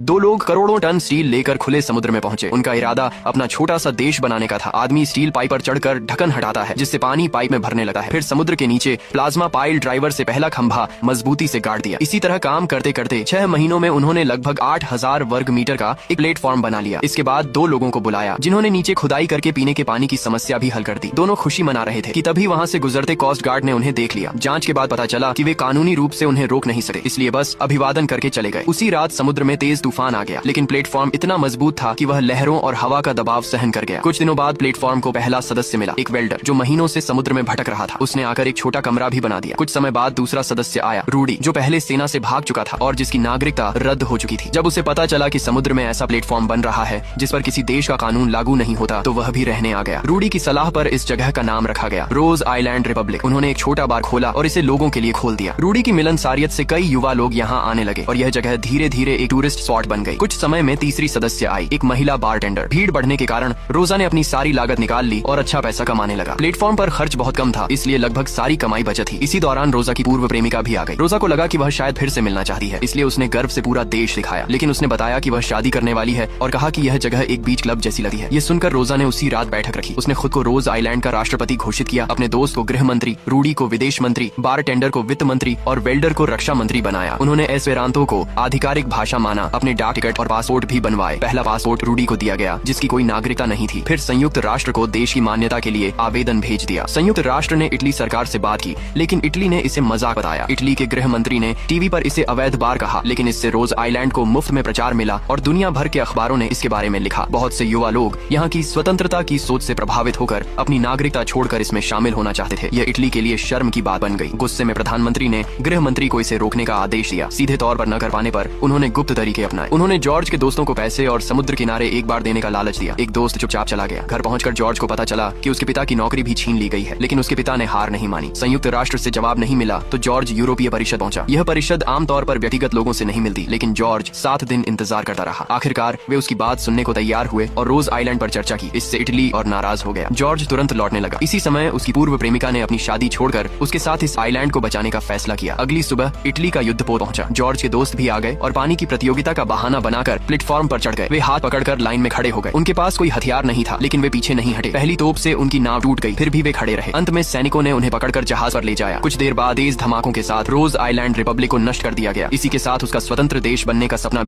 दो लोग करोड़ों टन स्टील लेकर खुले समुद्र में पहुंचे। उनका इरादा अपना छोटा सा देश बनाने का था। आदमी स्टील पाइप पर चढ़कर ढक्कन हटाता है, जिससे पानी पाइप में भरने लगता है। फिर समुद्र के नीचे प्लाज्मा पाइल ड्राइवर से पहला खंभा मजबूती से गाड़ दिया। इसी तरह काम करते करते 6 महीनों में उन्होंने लगभग 8000 वर्ग मीटर का एक प्लेटफॉर्म बना लिया। इसके बाद 2 लोगों को बुलाया, जिन्होंने नीचे खुदाई करके पीने के पानी की समस्या भी हल कर दी। दोनों खुशी मना रहे थे कि तभी वहाँ से गुजरते कोस्ट गार्ड ने उन्हें देख लिया। जांच के बाद पता चला कि वे कानूनी रूप से उन्हें रोक नहीं सके, इसलिए बस अभिवादन करके चले गए। उसी रात समुद्र में तेज तूफान आ गया, लेकिन प्लेटफॉर्म इतना मजबूत था कि वह लहरों और हवा का दबाव सहन कर गया। कुछ दिनों बाद प्लेटफॉर्म को पहला सदस्य मिला, एक वेल्डर जो महीनों से समुद्र में भटक रहा था। उसने आकर एक छोटा कमरा भी बना दिया। कुछ समय बाद दूसरा सदस्य आया, रूडी, जो पहले सेना से भाग चुका था और जिसकी नागरिकता रद्द हो चुकी थी। जब उसे पता चला कि समुद्र में ऐसा प्लेटफॉर्म बन रहा है जिस पर किसी देश का कानून लागू नहीं होता, तो वह भी रहने आ गया। रूडी की सलाह पर इस जगह का नाम रखा गया रोज आइलैंड रिपब्लिक। उन्होंने एक छोटा बार खोला और इसे लोगों के लिए खोल दिया। रूडी की मिलनसारियत से कई युवा लोग यहाँ आने लगे और यह जगह धीरे धीरे एक टूरिस्ट स्पॉट बन गई। कुछ समय में तीसरी सदस्य आई, एक महिला बारटेंडर। भीड़ बढ़ने के कारण रोजा ने अपनी सारी लागत निकाल ली और अच्छा पैसा कमाने लगा। प्लेटफॉर्म पर खर्च बहुत कम था, इसलिए लगभग सारी कमाई बचत थी। इसी दौरान रोजा की पूर्व प्रेमिका भी आ गई। रोजा को लगा कि वह शायद फिर से मिलना चाहती है, इसलिए उसने गर्व से पूरा देश दिखाया। लेकिन उसने बताया कि वह शादी करने वाली है और कहा कि यह जगह एक बीच क्लब जैसी लगी है। ये सुनकर रोजा ने उसी रात बैठक रखी। उसने खुद को रोज आइलैंड का राष्ट्रपति घोषित किया, अपने दोस्त को गृह मंत्री, रूडी को विदेश मंत्री, बारटेंडर को वित्त मंत्री और वेल्डर को रक्षा मंत्री बनाया। उन्होंने एस्पेरांतो को आधिकारिक भाषा माना, अपने डाक टिकट और पासपोर्ट भी बनवाए। पहला पासपोर्ट रूडी को दिया गया, जिसकी कोई नागरिकता नहीं थी। फिर संयुक्त राष्ट्र को देश की मान्यता के लिए आवेदन भेज दिया। संयुक्त राष्ट्र ने इटली सरकार से बात की, लेकिन इटली ने इसे मजाक बताया। इटली के गृह मंत्री ने टीवी पर इसे अवैध बार कहा, लेकिन इससे रोज आइलैंड को मुफ्त में प्रचार मिला और दुनिया भर के अखबारों ने इसके बारे में लिखा। बहुत से युवा लोग यहाँ की स्वतंत्रता की सोच से प्रभावित होकर अपनी नागरिकता छोड़कर इसमें शामिल होना चाहते थे। यह इटली के लिए शर्म की बात बन गई। गुस्से में प्रधानमंत्री ने गृह मंत्री को इसे रोकने का आदेश दिया। सीधे तौर पर न कर पाने पर उन्होंने गुप्त तरीके अपनाए। उन्होंने जॉर्ज के दोस्तों को पैसे और समुद्र किनारे एक बार देने का लालच दिया। एक दोस्त चुपचाप चला गया। घर पहुंचकर जॉर्ज को पता चला कि उसके पिता की नौकरी भी छीन ली गई है, लेकिन उसके पिता ने हार नहीं मानी। संयुक्त राष्ट्र से जवाब नहीं मिला तो जॉर्ज यूरोपीय परिषद पहुंचा। यह परिषद आमतौर पर व्यक्तिगत लोगों से नहीं मिलती, लेकिन जॉर्ज 7 दिन इंतजार करता रहा। आखिरकार वे उसकी बात सुनने को तैयार हुए और रोज आइलैंड पर चर्चा की। इससे इटली और नाराज हो गया। जॉर्ज तुरंत लौटने लगा। इसी समय उसकी पूर्व प्रेमिका ने अपनी शादी छोड़कर उसके साथ इस आइलैंड को बचाने का फैसला किया। अगली सुबह इटली का युद्धपोत पहुंचा। जॉर्ज के दोस्त भी आ गए और पानी की प्रतियोगिता का बहाना बनाकर प्लेटफॉर्म पर चढ़ गए। वे हाथ पकड़कर लाइन में खड़े हो गए। उनके पास कोई हथियार नहीं था, लेकिन वे पीछे नहीं हटे। पहली तोप से उनकी नाव टूट गई, फिर भी वे खड़े रहे। अंत में सैनिकों ने उन्हें पकड़कर जहाज पर ले जाया। कुछ देर बाद तेज धमाकों के साथ रोज आइलैंड रिपब्लिक को नष्ट कर दिया गया। इसी के साथ उसका स्वतंत्र देश बनने का सपना